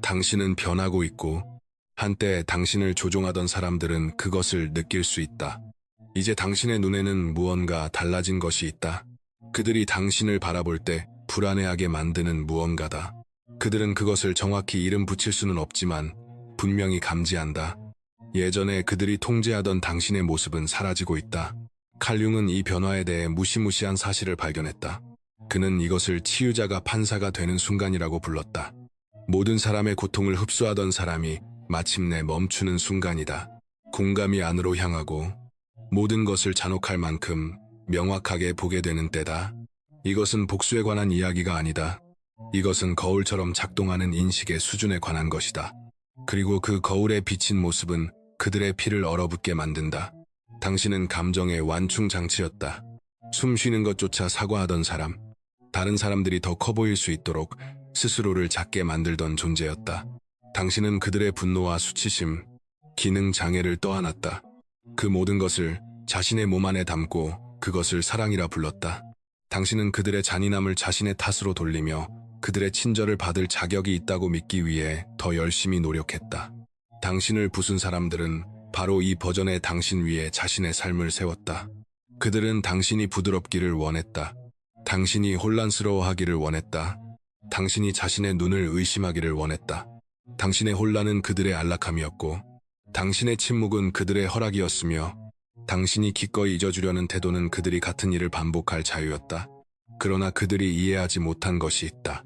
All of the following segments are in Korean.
당신은 변하고 있고 한때 당신을 조종하던 사람들은 그것을 느낄 수 있다. 이제 당신의 눈에는 무언가 달라진 것이 있다. 그들이 당신을 바라볼 때 불안해하게 만드는 무언가다. 그들은 그것을 정확히 이름 붙일 수는 없지만 분명히 감지한다. 예전에 그들이 통제하던 당신의 모습은 사라지고 있다. 칼융은 이 변화에 대해 무시무시한 사실을 발견했다. 그는 이것을 치유자가 판사가 되는 순간이라고 불렀다. 모든 사람의 고통을 흡수하던 사람이 마침내 멈추는 순간이다. 공감이 안으로 향하고 모든 것을 잔혹할 만큼 명확하게 보게 되는 때다. 이것은 복수에 관한 이야기가 아니다. 이것은 거울처럼 작동하는 인식의 수준에 관한 것이다. 그리고 그 거울에 비친 모습은 그들의 피를 얼어붙게 만든다. 당신은 감정의 완충장치였다. 숨 쉬는 것조차 사과하던 사람, 다른 사람들이 더 커 보일 수 있도록 스스로를 작게 만들던 존재였다. 당신은 그들의 분노와 수치심, 기능 장애를 떠안았다. 그 모든 것을 자신의 몸 안에 담고 그것을 사랑이라 불렀다. 당신은 그들의 잔인함을 자신의 탓으로 돌리며 그들의 친절을 받을 자격이 있다고 믿기 위해 더 열심히 노력했다. 당신을 부순 사람들은 바로 이 버전의 당신 위에 자신의 삶을 세웠다. 그들은 당신이 부드럽기를 원했다. 당신이 혼란스러워하기를 원했다. 당신이 자신의 눈을 의심하기를 원했다. 당신의 혼란은 그들의 안락함이었고 당신의 침묵은 그들의 허락이었으며 당신이 기꺼이 잊어주려는 태도는 그들이 같은 일을 반복할 자유였다. 그러나 그들이 이해하지 못한 것이 있다.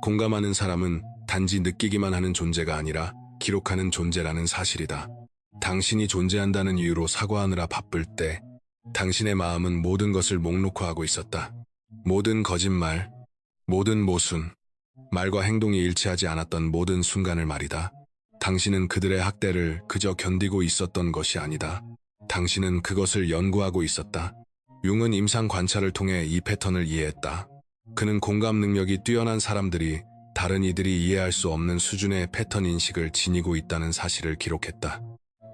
공감하는 사람은 단지 느끼기만 하는 존재가 아니라 기록하는 존재라는 사실이다. 당신이 존재한다는 이유로 사과하느라 바쁠 때 당신의 마음은 모든 것을 목록화하고 있었다. 모든 거짓말, 모든 모순, 말과 행동이 일치하지 않았던 모든 순간을 말이다. 당신은 그들의 학대를 그저 견디고 있었던 것이 아니다. 당신은 그것을 연구하고 있었다. 융은 임상 관찰을 통해 이 패턴을 이해했다. 그는 공감 능력이 뛰어난 사람들이 다른 이들이 이해할 수 없는 수준의 패턴 인식을 지니고 있다는 사실을 기록했다.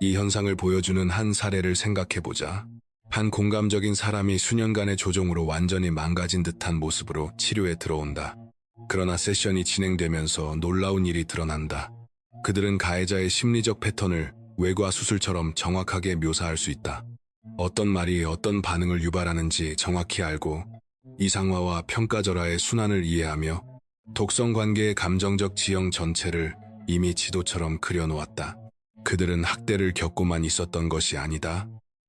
이 현상을 보여주는 한 사례를 생각해보자. 한 공감적인 사람이 수년간의 조종으로 완전히 망가진 듯한 모습으로 치료에 들어온다. 그러나 세션이 진행되면서 놀라운 일이 드러난다. 그들은 가해자의 심리적 패턴을 외과 수술처럼 정확하게 묘사할 수 있다. 어떤 말이 어떤 반응을 유발하는지 정확히 알고 이상화와 평가절하의 순환을 이해하며 독성 관계의 감정적 지형 전체를 이미 지도처럼 그려놓았다. 그들은 학대를 겪고만 있었던 것이 아니다.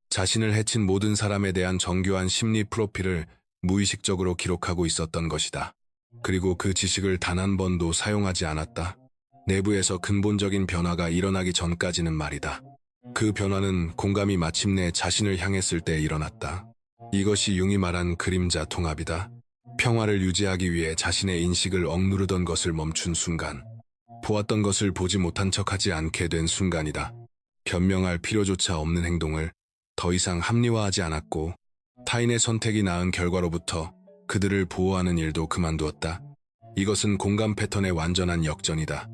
자신을 해친 모든 사람에 대한 정교한 심리 프로필을 무의식적으로 기록하고 있었던 것이다. 그리고 그 지식을 단 한 번도 사용하지 않았다. 내부에서 근본적인 변화가 일어나기 전까지는 말이다. 그 변화는 공감이 마침내 자신을 향했을 때 일어났다. 이것이 융이 말한 그림자 통합이다. 평화를 유지하기 위해 자신의 인식을 억누르던 것을 멈춘 순간, 보았던 것을 보지 못한 척하지 않게 된 순간이다. 변명할 필요조차 없는 행동을 더 이상 합리화하지 않았고 타인의 선택이 낳은 결과로부터 그들을 보호하는 일도 그만두었다. 이것은 공감 패턴의 완전한 역전이다.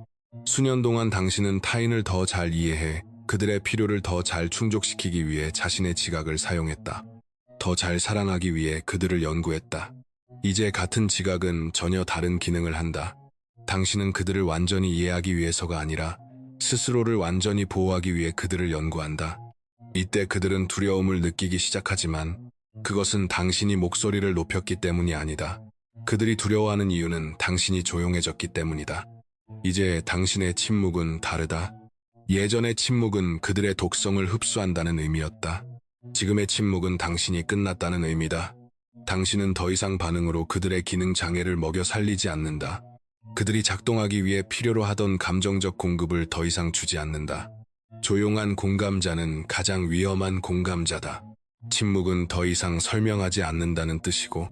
수년 동안 당신은 타인을 더 잘 이해해 그들의 필요를 더 잘 충족시키기 위해 자신의 지각을 사용했다. 더 잘 사랑하기 위해 그들을 연구했다. 이제 같은 지각은 전혀 다른 기능을 한다. 당신은 그들을 완전히 이해하기 위해서가 아니라 스스로를 완전히 보호하기 위해 그들을 연구한다. 이때 그들은 두려움을 느끼기 시작하지만 그것은 당신이 목소리를 높였기 때문이 아니다. 그들이 두려워하는 이유는 당신이 조용해졌기 때문이다. 이제 당신의 침묵은 다르다. 예전의 침묵은 그들의 독성을 흡수한다는 의미였다. 지금의 침묵은 당신이 끝났다는 의미다. 당신은 더 이상 반응으로 그들의 기능 장애를 먹여 살리지 않는다. 그들이 작동하기 위해 필요로 하던 감정적 공급을 더 이상 주지 않는다. 조용한 공감자는 가장 위험한 공감자다. 침묵은 더 이상 설명하지 않는다는 뜻이고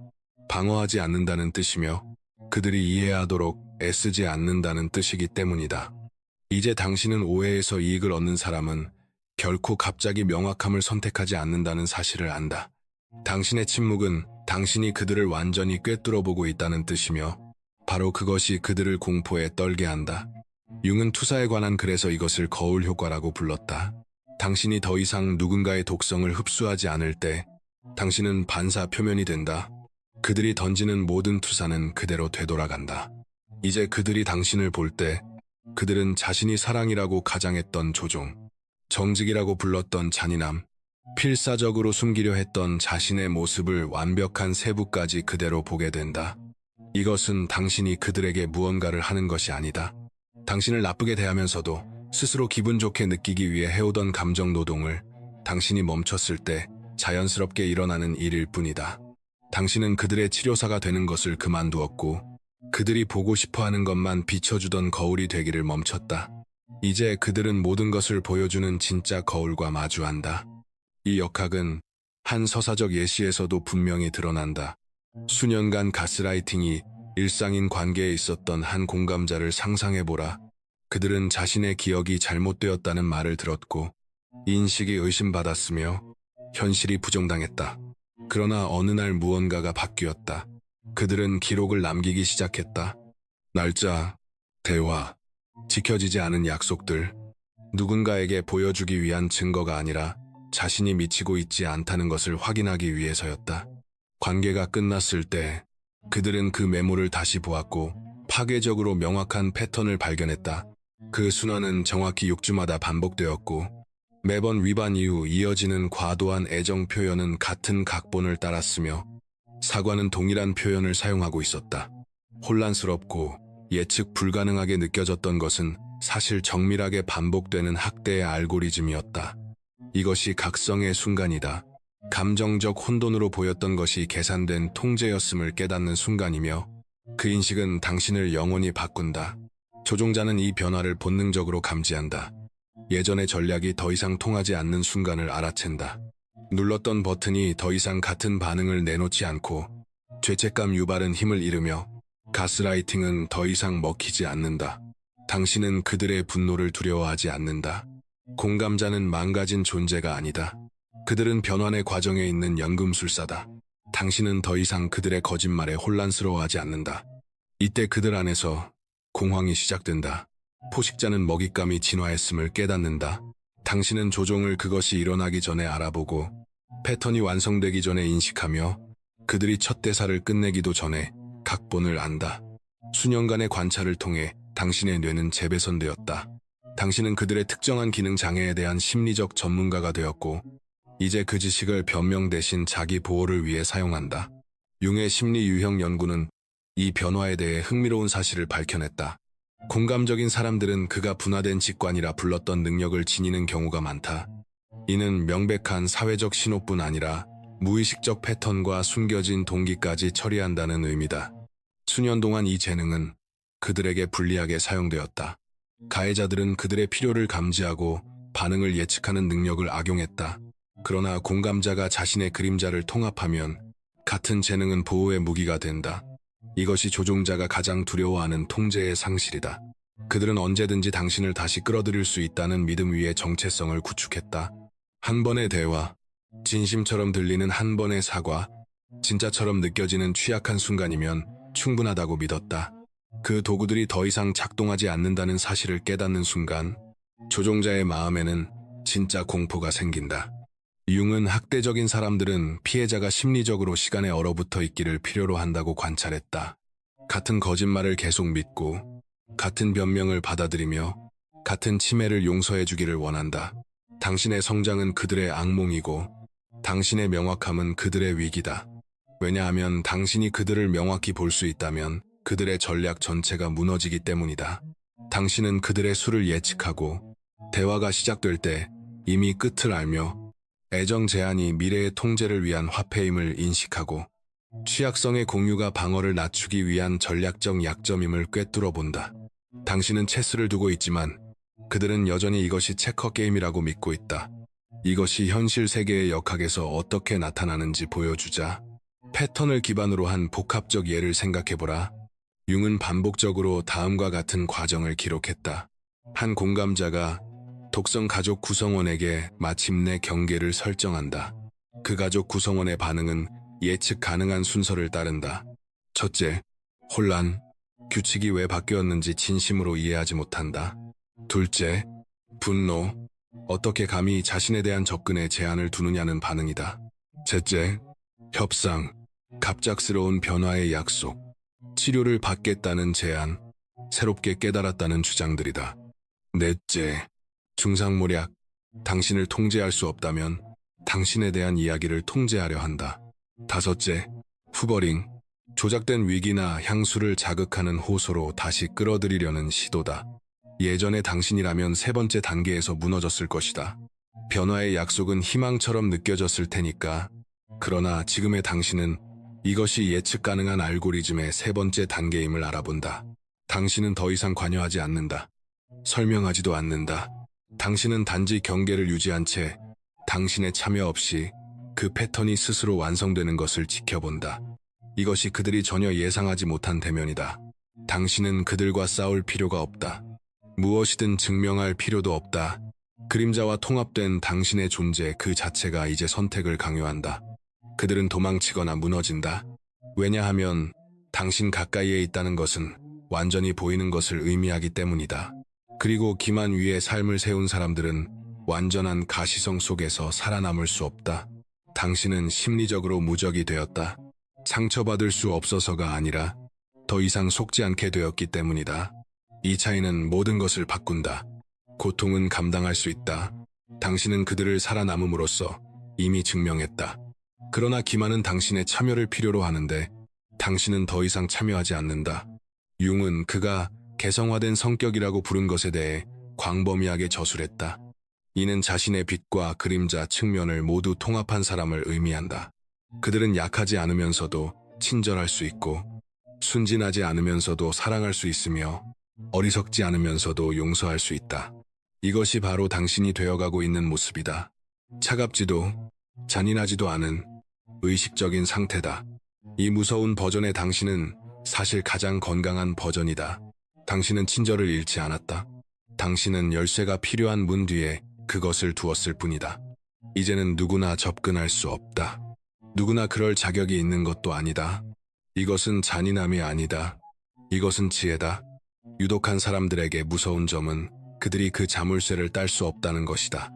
방어하지 않는다는 뜻이며 그들이 이해하도록 애쓰지 않는다는 뜻이기 때문이다. 이제 당신은 오해에서 이익을 얻는 사람은 결코 갑자기 명확함을 선택하지 않는다는 사실을 안다. 당신의 침묵은 당신이 그들을 완전히 꿰뚫어보고 있다는 뜻이며 바로 그것이 그들을 공포에 떨게 한다. 융은 투사에 관한 글에서 이것을 거울 효과라고 불렀다. 당신이 더 이상 누군가의 독성을 흡수하지 않을 때 당신은 반사 표면이 된다. 그들이 던지는 모든 투사는 그대로 되돌아간다. 이제 그들이 당신을 볼 때 그들은 자신이 사랑이라고 가장했던 조종, 정직이라고 불렀던 잔인함, 필사적으로 숨기려 했던 자신의 모습을 완벽한 세부까지 그대로 보게 된다. 이것은 당신이 그들에게 무언가를 하는 것이 아니다. 당신을 나쁘게 대하면서도 스스로 기분 좋게 느끼기 위해 해오던 감정 노동을 당신이 멈췄을 때 자연스럽게 일어나는 일일 뿐이다. 당신은 그들의 치료사가 되는 것을 그만두었고 그들이 보고 싶어하는 것만 비춰주던 거울이 되기를 멈췄다. 이제 그들은 모든 것을 보여주는 진짜 거울과 마주한다. 이 역학은 한 서사적 예시에서도 분명히 드러난다. 수년간 가스라이팅이 일상인 관계에 있었던 한 공감자를 상상해보라. 그들은 자신의 기억이 잘못되었다는 말을 들었고 인식이 의심받았으며 현실이 부정당했다. 그러나 어느 날 무언가가 바뀌었다. 그들은 기록을 남기기 시작했다. 날짜, 대화, 지켜지지 않은 약속들, 누군가에게 보여주기 위한 증거가 아니라 자신이 미치고 있지 않다는 것을 확인하기 위해서였다. 관계가 끝났을 때 그들은 그 메모를 다시 보았고 파괴적으로 명확한 패턴을 발견했다. 그 순환은 정확히 6주마다 반복되었고 매번 위반 이후 이어지는 과도한 애정 표현은 같은 각본을 따랐으며 사과는 동일한 표현을 사용하고 있었다. 혼란스럽고 예측 불가능하게 느껴졌던 것은 사실 정밀하게 반복되는 학대의 알고리즘이었다. 이것이 각성의 순간이다. 감정적 혼돈으로 보였던 것이 계산된 통제였음을 깨닫는 순간이며 그 인식은 당신을 영원히 바꾼다. 조종자는 이 변화를 본능적으로 감지한다. 예전의 전략이 더 이상 통하지 않는 순간을 알아챈다. 눌렀던 버튼이 더 이상 같은 반응을 내놓지 않고 죄책감 유발은 힘을 잃으며 가스라이팅은 더 이상 먹히지 않는다. 당신은 그들의 분노를 두려워하지 않는다. 공감자는 망가진 존재가 아니다. 그들은 변환의 과정에 있는 연금술사다. 당신은 더 이상 그들의 거짓말에 혼란스러워하지 않는다. 이때 그들 안에서 공황이 시작된다. 포식자는 먹잇감이 진화했음을 깨닫는다. 당신은 조종을 그것이 일어나기 전에 알아보고 패턴이 완성되기 전에 인식하며 그들이 첫 대사를 끝내기도 전에 각본을 안다. 수년간의 관찰을 통해 당신의 뇌는 재배선되었다. 당신은 그들의 특정한 기능 장애에 대한 심리적 전문가가 되었고 이제 그 지식을 변명 대신 자기 보호를 위해 사용한다. 융의 심리 유형 연구는 이 변화에 대해 흥미로운 사실을 밝혀냈다. 공감적인 사람들은 그가 분화된 직관이라 불렀던 능력을 지니는 경우가 많다. 이는 명백한 사회적 신호뿐 아니라 무의식적 패턴과 숨겨진 동기까지 처리한다는 의미다. 수년 동안 이 재능은 그들에게 불리하게 사용되었다. 가해자들은 그들의 필요를 감지하고 반응을 예측하는 능력을 악용했다. 그러나 공감자가 자신의 그림자를 통합하면 같은 재능은 보호의 무기가 된다. 이것이 조종자가 가장 두려워하는 통제의 상실이다. 그들은 언제든지 당신을 다시 끌어들일 수 있다는 믿음 위에 정체성을 구축했다. 한 번의 대화, 진심처럼 들리는 한 번의 사과, 진짜처럼 느껴지는 취약한 순간이면 충분하다고 믿었다. 그 도구들이 더 이상 작동하지 않는다는 사실을 깨닫는 순간 조종자의 마음에는 진짜 공포가 생긴다. 융은 학대적인 사람들은 피해자가 심리적으로 시간에 얼어붙어 있기를 필요로 한다고 관찰했다. 같은 거짓말을 계속 믿고 같은 변명을 받아들이며 같은 침해를 용서해주기를 원한다. 당신의 성장은 그들의 악몽이고 당신의 명확함은 그들의 위기다. 왜냐하면 당신이 그들을 명확히 볼 수 있다면 그들의 전략 전체가 무너지기 때문이다. 당신은 그들의 수를 예측하고 대화가 시작될 때 이미 끝을 알며 애정 제한이 미래의 통제를 위한 화폐임을 인식하고 취약성의 공유가 방어를 낮추기 위한 전략적 약점임을 꿰뚫어 본다. 당신은 체스를 두고 있지만 그들은 여전히 이것이 체커 게임이라고 믿고 있다. 이것이 현실 세계의 역학에서 어떻게 나타나는지 보여주자. 패턴을 기반으로 한 복합적 예를 생각해보라. 융은 반복적으로 다음과 같은 과정을 기록했다. 한 공감자가 독성 가족 구성원에게 마침내 경계를 설정한다. 그 가족 구성원의 반응은 예측 가능한 순서를 따른다. 첫째, 혼란, 규칙이 왜 바뀌었는지 진심으로 이해하지 못한다. 둘째, 분노, 어떻게 감히 자신에 대한 접근에 제한을 두느냐는 반응이다. 셋째, 협상, 갑작스러운 변화의 약속, 치료를 받겠다는 제안, 새롭게 깨달았다는 주장들이다. 넷째, 중상모략. 당신을 통제할 수 없다면 당신에 대한 이야기를 통제하려 한다. 다섯째, 후버링. 조작된 위기나 향수를 자극하는 호소로 다시 끌어들이려는 시도다. 예전의 당신이라면 세 번째 단계에서 무너졌을 것이다. 변화의 약속은 희망처럼 느껴졌을 테니까. 그러나 지금의 당신은 이것이 예측 가능한 알고리즘의 세 번째 단계임을 알아본다. 당신은 더 이상 관여하지 않는다. 설명하지도 않는다. 당신은 단지 경계를 유지한 채 당신의 참여 없이 그 패턴이 스스로 완성되는 것을 지켜본다. 이것이 그들이 전혀 예상하지 못한 대면이다. 당신은 그들과 싸울 필요가 없다. 무엇이든 증명할 필요도 없다. 그림자와 통합된 당신의 존재 그 자체가 이제 선택을 강요한다. 그들은 도망치거나 무너진다. 왜냐하면 당신 가까이에 있다는 것은 완전히 보이는 것을 의미하기 때문이다. 그리고 기만 위에 삶을 세운 사람들은 완전한 가시성 속에서 살아남을 수 없다. 당신은 심리적으로 무적이 되었다. 상처받을 수 없어서가 아니라 더 이상 속지 않게 되었기 때문이다. 이 차이는 모든 것을 바꾼다. 고통은 감당할 수 있다. 당신은 그들을 살아남음으로써 이미 증명했다. 그러나 기만은 당신의 참여를 필요로 하는데 당신은 더 이상 참여하지 않는다. 융은 그가 개성화된 성격이라고 부른 것에 대해 광범위하게 저술했다. 이는 자신의 빛과 그림자 측면을 모두 통합한 사람을 의미한다. 그들은 약하지 않으면서도 친절할 수 있고, 순진하지 않으면서도 사랑할 수 있으며, 어리석지 않으면서도 용서할 수 있다. 이것이 바로 당신이 되어가고 있는 모습이다. 차갑지도 잔인하지도 않은 의식적인 상태다. 이 무서운 버전의 당신은 사실 가장 건강한 버전이다. 당신은 친절을 잃지 않았다. 당신은 열쇠가 필요한 문 뒤에 그것을 두었을 뿐이다. 이제는 누구나 접근할 수 없다. 누구나 그럴 자격이 있는 것도 아니다. 이것은 잔인함이 아니다. 이것은 지혜다. 유독한 사람들에게 무서운 점은 그들이 그 자물쇠를 딸 수 없다는 것이다.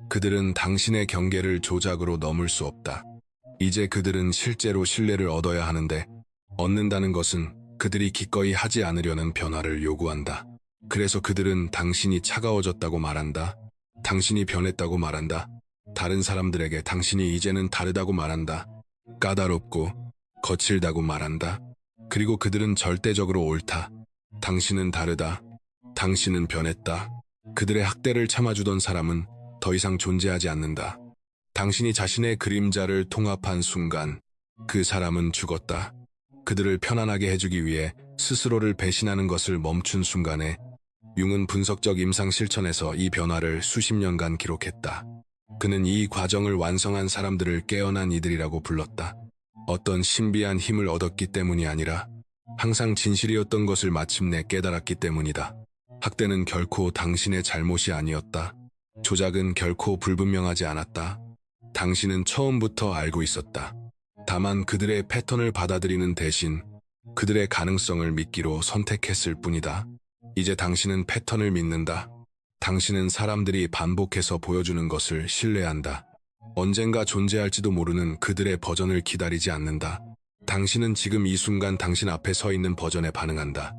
그들은 당신의 경계를 조작으로 넘을 수 없다. 이제 그들은 실제로 신뢰를 얻어야 하는데 얻는다는 것은 그들이 기꺼이 하지 않으려는 변화를 요구한다. 그래서 그들은 당신이 차가워졌다고 말한다. 당신이 변했다고 말한다. 다른 사람들에게 당신이 이제는 다르다고 말한다. 까다롭고 거칠다고 말한다. 그리고 그들은 절대적으로 옳다. 당신은 다르다. 당신은 변했다. 그들의 학대를 참아주던 사람은 더 이상 존재하지 않는다. 당신이 자신의 그림자를 통합한 순간 그 사람은 죽었다. 그들을 편안하게 해주기 위해 스스로를 배신하는 것을 멈춘 순간에 융은 분석적 임상 실천에서 이 변화를 수십 년간 기록했다. 그는 이 과정을 완성한 사람들을 깨어난 이들이라고 불렀다. 어떤 신비한 힘을 얻었기 때문이 아니라 항상 진실이었던 것을 마침내 깨달았기 때문이다. 학대는 결코 당신의 잘못이 아니었다. 조작은 결코 불분명하지 않았다. 당신은 처음부터 알고 있었다. 다만 그들의 패턴을 받아들이는 대신 그들의 가능성을 믿기로 선택했을 뿐이다. 이제 당신은 패턴을 믿는다. 당신은 사람들이 반복해서 보여주는 것을 신뢰한다. 언젠가 존재할지도 모르는 그들의 버전을 기다리지 않는다. 당신은 지금 이 순간 당신 앞에 서 있는 버전에 반응한다.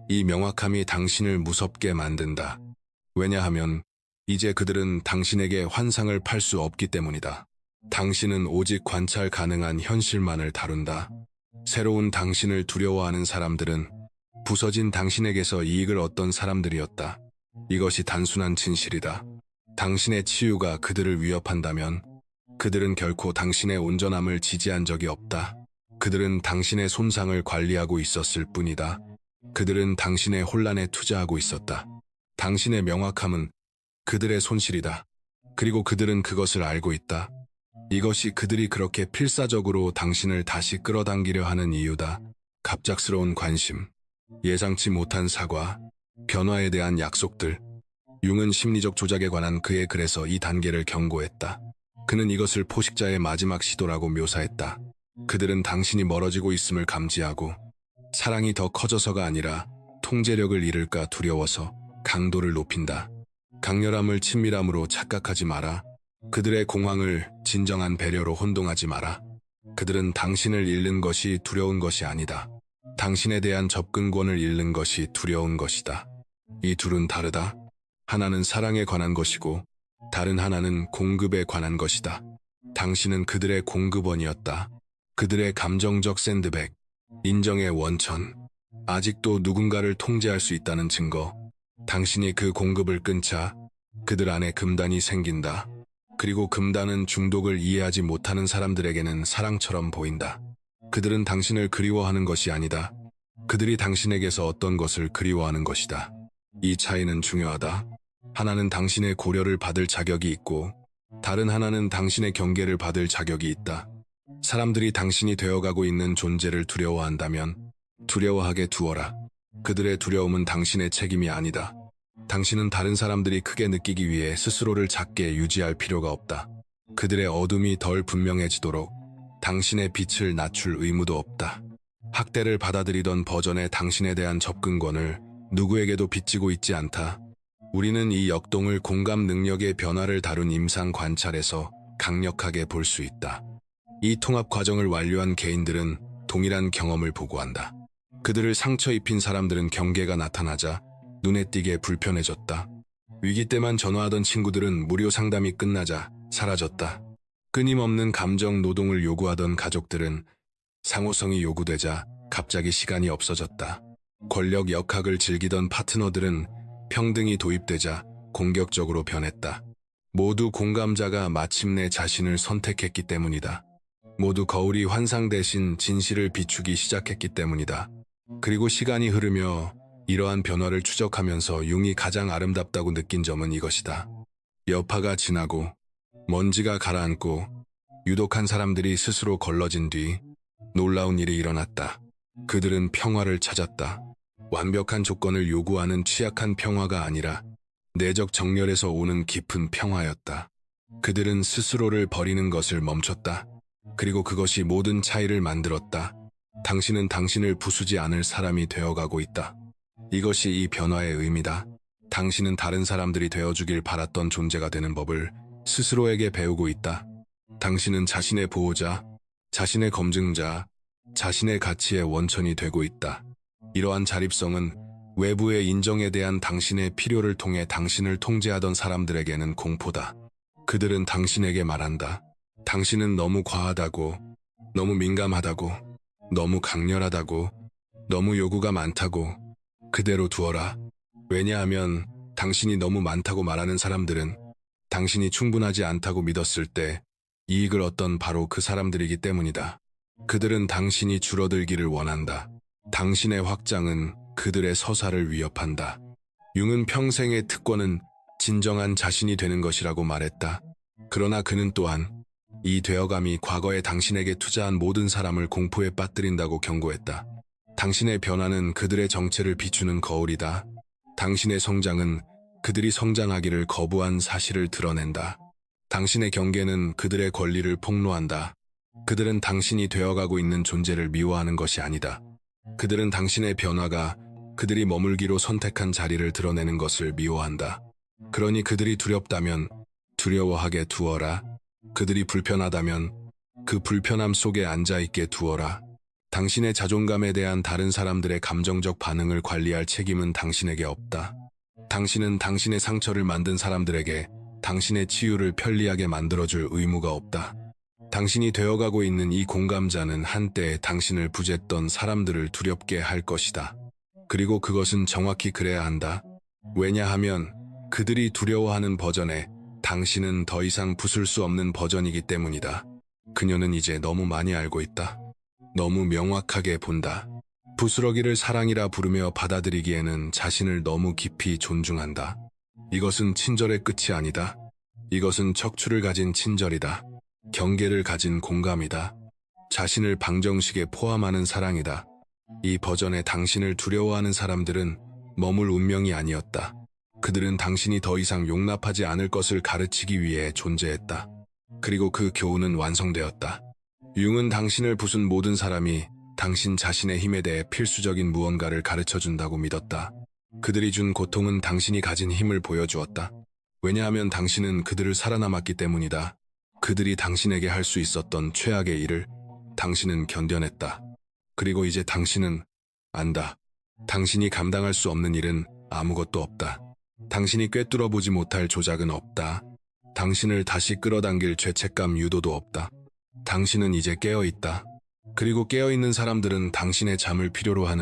이 명확함이 당신을 무섭게 만든다. 왜냐하면 이제 그들은 당신에게 환상을 팔 수 없기 때문이다. 당신은 오직 관찰 가능한 현실만을 다룬다. 새로운 당신을 두려워하는 사람들은 부서진 당신에게서 이익을 얻던 사람들이었다. 이것이 단순한 진실이다. 당신의 치유가 그들을 위협한다면 그들은 결코 당신의 온전함을 지지한 적이 없다. 그들은 당신의 손상을 관리하고 있었을 뿐이다. 그들은 당신의 혼란에 투자하고 있었다. 당신의 명확함은 그들의 손실이다. 그리고 그들은 그것을 알고 있다. 이것이 그들이 그렇게 필사적으로 당신을 다시 끌어당기려 하는 이유다. 갑작스러운 관심, 예상치 못한 사과, 변화에 대한 약속들. 융은 심리적 조작에 관한 그의 글에서 이 단계를 경고했다. 그는 이것을 포식자의 마지막 시도라고 묘사했다. 그들은 당신이 멀어지고 있음을 감지하고 사랑이 더 커져서가 아니라 통제력을 잃을까 두려워서 강도를 높인다. 강렬함을 친밀함으로 착각하지 마라. 그들의 공황을 진정한 배려로 혼동하지 마라. 그들은 당신을 잃는 것이 두려운 것이 아니다. 당신에 대한 접근권을 잃는 것이 두려운 것이다. 이 둘은 다르다. 하나는 사랑에 관한 것이고 다른 하나는 공급에 관한 것이다. 당신은 그들의 공급원이었다. 그들의 감정적 샌드백, 인정의 원천, 아직도 누군가를 통제할 수 있다는 증거. 당신이 그 공급을 끊자 그들 안에 금단이 생긴다. 그리고 금단은 중독을 이해하지 못하는 사람들에게는 사랑처럼 보인다. 그들은 당신을 그리워하는 것이 아니다. 그들이 당신에게서 어떤 것을 그리워하는 것이다. 이 차이는 중요하다. 하나는 당신의 고려를 받을 자격이 있고 다른 하나는 당신의 경계를 받을 자격이 있다. 사람들이 당신이 되어가고 있는 존재를 두려워한다면 두려워하게 두어라. 그들의 두려움은 당신의 책임이 아니다. 당신은 다른 사람들이 크게 느끼기 위해 스스로를 작게 유지할 필요가 없다. 그들의 어둠이 덜 분명해지도록 당신의 빛을 낮출 의무도 없다. 학대를 받아들이던 버전의 당신에 대한 접근권을 누구에게도 빚지고 있지 않다. 우리는 이 역동을 공감 능력의 변화를 다룬 임상 관찰에서 강력하게 볼 수 있다. 이 통합 과정을 완료한 개인들은 동일한 경험을 보고한다. 그들을 상처 입힌 사람들은 경계가 나타나자 눈에 띄게 불편해졌다. 위기 때만 전화하던 친구들은 무료 상담이 끝나자 사라졌다. 끊임없는 감정 노동을 요구하던 가족들은 상호성이 요구되자 갑자기 시간이 없어졌다. 권력 역학을 즐기던 파트너들은 평등이 도입되자 공격적으로 변했다. 모두 공감자가 마침내 자신을 선택했기 때문이다. 모두 거울이 환상 대신 진실을 비추기 시작했기 때문이다. 그리고 시간이 흐르며 이러한 변화를 추적하면서 융이 가장 아름답다고 느낀 점은 이것이다. 여파가 지나고 먼지가 가라앉고 유독한 사람들이 스스로 걸러진 뒤 놀라운 일이 일어났다. 그들은 평화를 찾았다. 완벽한 조건을 요구하는 취약한 평화가 아니라 내적 정렬에서 오는 깊은 평화였다. 그들은 스스로를 버리는 것을 멈췄다. 그리고 그것이 모든 차이를 만들었다. 당신은 당신을 부수지 않을 사람이 되어가고 있다. 이것이 이 변화의 의미다. 당신은 다른 사람들이 되어주길 바랐던 존재가 되는 법을 스스로에게 배우고 있다. 당신은 자신의 보호자, 자신의 검증자, 자신의 가치의 원천이 되고 있다. 이러한 자립성은 외부의 인정에 대한 당신의 필요를 통해 당신을 통제하던 사람들에게는 공포다. 그들은 당신에게 말한다. 당신은 너무 과하다고, 너무 민감하다고, 너무 강렬하다고, 너무 요구가 많다고. 그대로 두어라. 왜냐하면 당신이 너무 많다고 말하는 사람들은 당신이 충분하지 않다고 믿었을 때 이익을 얻던 바로 그 사람들이기 때문이다. 그들은 당신이 줄어들기를 원한다. 당신의 확장은 그들의 서사를 위협한다. 융은 평생의 특권은 진정한 자신이 되는 것이라고 말했다. 그러나 그는 또한 이 되어감이 과거에 당신에게 투자한 모든 사람을 공포에 빠뜨린다고 경고했다. 당신의 변화는 그들의 정체를 비추는 거울이다. 당신의 성장은 그들이 성장하기를 거부한 사실을 드러낸다. 당신의 경계는 그들의 권리를 폭로한다. 그들은 당신이 되어가고 있는 존재를 미워하는 것이 아니다. 그들은 당신의 변화가 그들이 머물기로 선택한 자리를 드러내는 것을 미워한다. 그러니 그들이 두렵다면 두려워하게 두어라. 그들이 불편하다면 그 불편함 속에 앉아있게 두어라. 당신의 자존감에 대한 다른 사람들의 감정적 반응을 관리할 책임은 당신에게 없다. 당신은 당신의 상처를 만든 사람들에게 당신의 치유를 편리하게 만들어줄 의무가 없다. 당신이 되어가고 있는 이 공감자는 한때 당신을 부쉈던 사람들을 두렵게 할 것이다. 그리고 그것은 정확히 그래야 한다. 왜냐하면 그들이 두려워하는 버전에 당신은 더 이상 부술 수 없는 버전이기 때문이다. 그녀는 이제 너무 많이 알고 있다. 너무 명확하게 본다. 부스러기를 사랑이라 부르며 받아들이기에는 자신을 너무 깊이 존중한다. 이것은 친절의 끝이 아니다. 이것은 척추를 가진 친절이다. 경계를 가진 공감이다. 자신을 방정식에 포함하는 사랑이다. 이 버전의 당신을 두려워하는 사람들은 머물 운명이 아니었다. 그들은 당신이 더 이상 용납하지 않을 것을 가르치기 위해 존재했다. 그리고 그 교훈은 완성되었다. 융은 당신을 부순 모든 사람이 당신 자신의 힘에 대해 필수적인 무언가를 가르쳐준다고 믿었다. 그들이 준 고통은 당신이 가진 힘을 보여주었다. 왜냐하면 당신은 그들을 살아남았기 때문이다. 그들이 당신에게 할 수 있었던 최악의 일을 당신은 견뎌냈다. 그리고 이제 당신은 안다. 당신이 감당할 수 없는 일은 아무것도 없다. 당신이 꿰뚫어 보지 못할 조작은 없다. 당신을 다시 끌어당길 죄책감 유도도 없다. 당신은 이제 깨어있다. 그리고 깨어있는 사람들은 당신의 잠을 필요로 하는